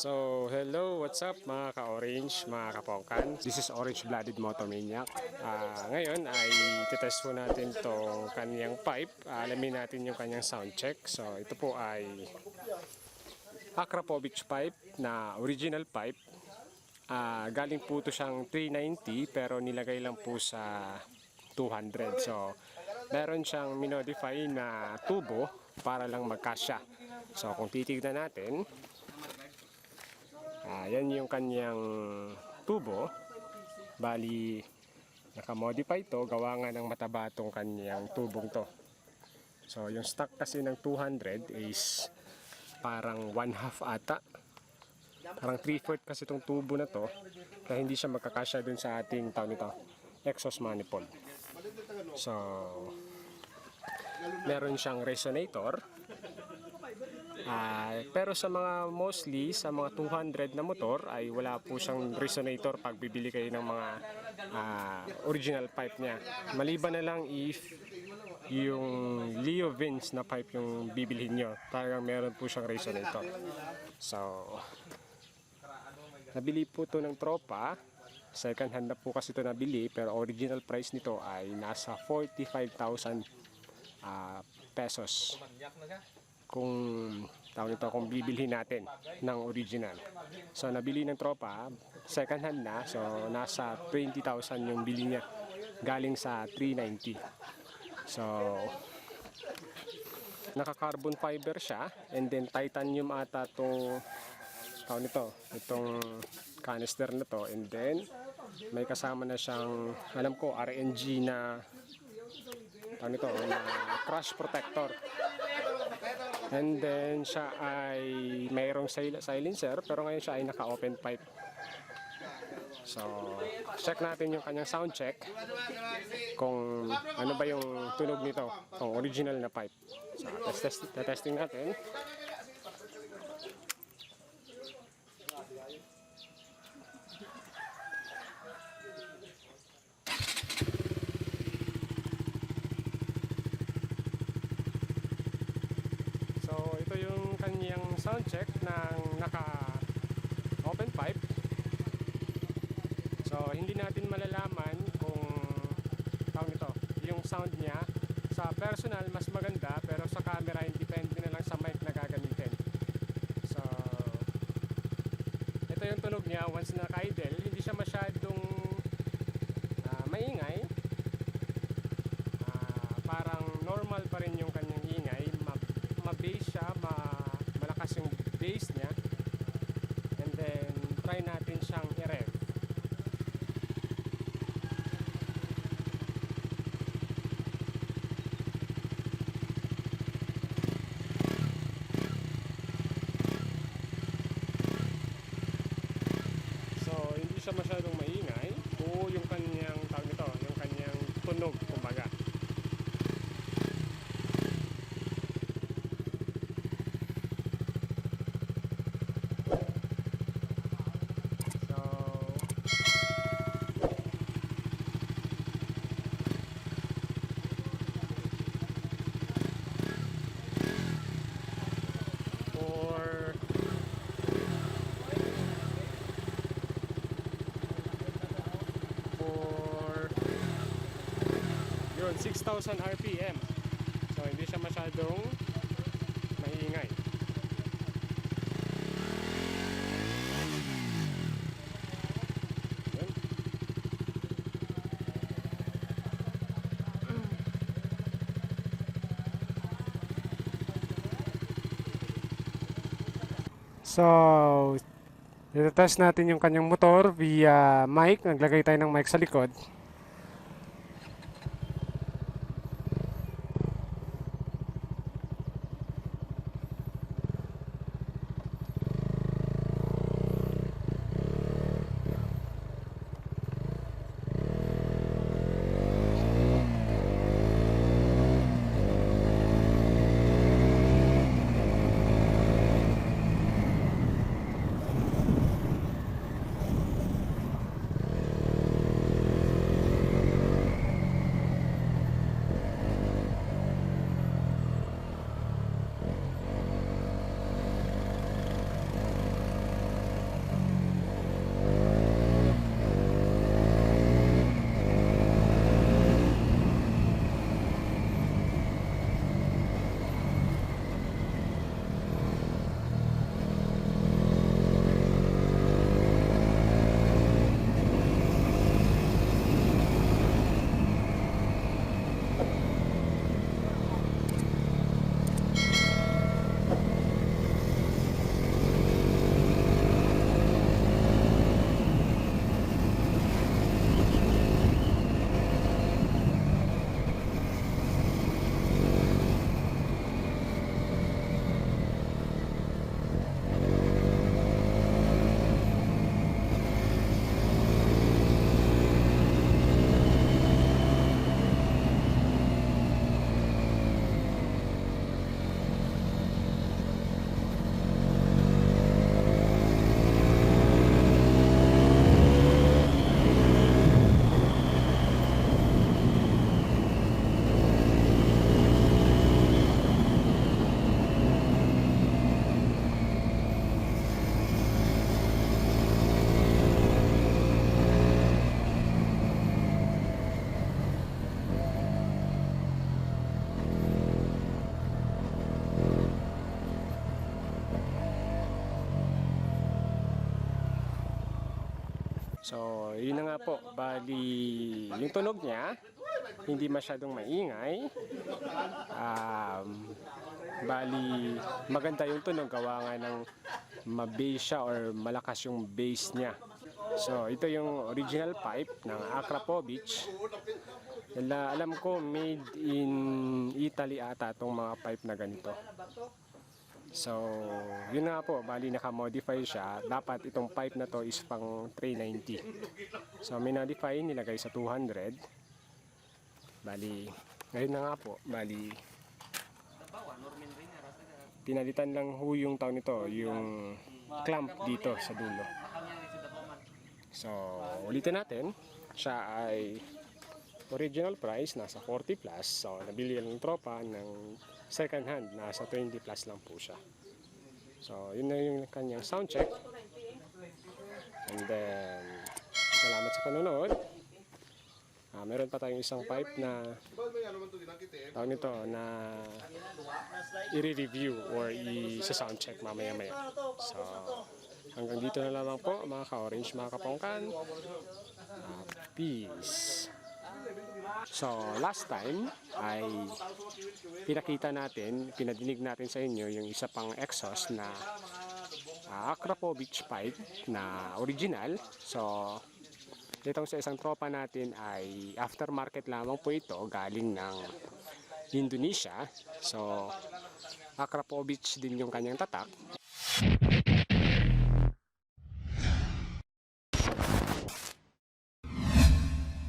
So, hello, what's up mga ka-orange, mga kapongkan? This is Orange Blooded Motomaniac. Ngayon ay titest po natin tong kanyang pipe. Alamin natin yung kanyang sound check. So, ito po ay Akrapovic pipe na original pipe. Galing po ito siyang 390 pero nilagay lang po sa 200. So, meron siyang minodify na tubo para lang magkasya. So, kung titignan natin, yan yung kanyang tubo. Bali, nakamodify to. Gawa nga ng mataba tong kanyang tubong to. So, yung stock kasi ng 200 is parang 1/2 ata. Parang 3/4 kasi itong tubo na to. Kaya hindi siya magkakasya dun sa ating tawag nito, exhaust manifold. So, meron siyang resonator. Pero sa mga mostly sa mga 200 na motor ay wala po siyang resonator pag bibili kayo ng mga original pipe niya. Maliban na lang if yung Leo Vince na pipe yung bibilhin nyo, talagang meron po siyang resonator. So, nabili po to ng tropa. Second hand na po kasi ito nabili, pero original price nito ay nasa 45,000 pesos. Kung tawag nito, kung bibilhin natin ng original. So, nabili ng tropa, second hand na, so nasa 20,000 yung bili niya, galing sa 390. So, naka-carbon fiber siya, and then titanium ata itong tawag nito, itong canister na to, and then may kasama na siyang, alam ko, RNG na tawag nito, na crash protector. And then siya ay mayroong silencer, pero ngayon siya ay naka-open pipe. So, check natin yung kanyang sound check kung ano ba yung tunog nito, kung original na pipe. So, testing natin. So, ito yung kanyang sound check ng naka-open pipe. So, hindi natin malalaman kung tawag nito, yung sound niya. Sa personal, mas maganda, pero sa camera, depende na lang sa mic na gagamitin. So, ito yung tunog niya once naka-idle. Hindi siya masyadong maingay. Parang normal pa rin yung kanyang ingay. Ma-bass siya, malakas yung bass niya. And then, try natin siyang i-rev. Hindi siya masyadong maingay o yung kanyang tawag nito, yung kanyang tunog kumbaga. Yun, 6,000 RPM. So, hindi siya masyadong maingay. Yun. So, i-test natin yung kanyang motor via mic. Naglagay tayo ng mic sa likod. So, yun na nga po. Bali, yung tunog niya, hindi masyadong maingay. Bali, maganda yung tunog. Gawa nga ng ma-bass siya or malakas yung bass niya. So, ito yung original pipe ng Akrapovic. Alam ko, made in Italy ata itong mga pipe na ganito. So, yun nga po, bali naka-modify siya. Dapat itong pipe na to is pang 390. So, minodify, nilagay sa 200. Bali, ngayon na nga po, bali, pinalitan lang ho yung tao nito, yung clamp dito sa dulo. So, ulitin natin, siya ay original price, nasa 40 plus. So, nabili ng tropa ng second hand, nasa 20 plus lang po siya. So, yun na yung kanyang sound check. And then, salamat sa panonood. Meron pa tayong isang pipe na tawag nito na i-review or i-sound check mamaya-maya. So, hanggang dito na lamang po mga ka-orange, mga kapongkan. Peace! So, last time ay pinadinig natin sa inyo yung isa pang exhaust na Akrapovic pipe na original. So, itong sa isang tropa natin ay aftermarket lamang po ito, galing ng Indonesia. So, Akrapovic din yung kanyang tatak.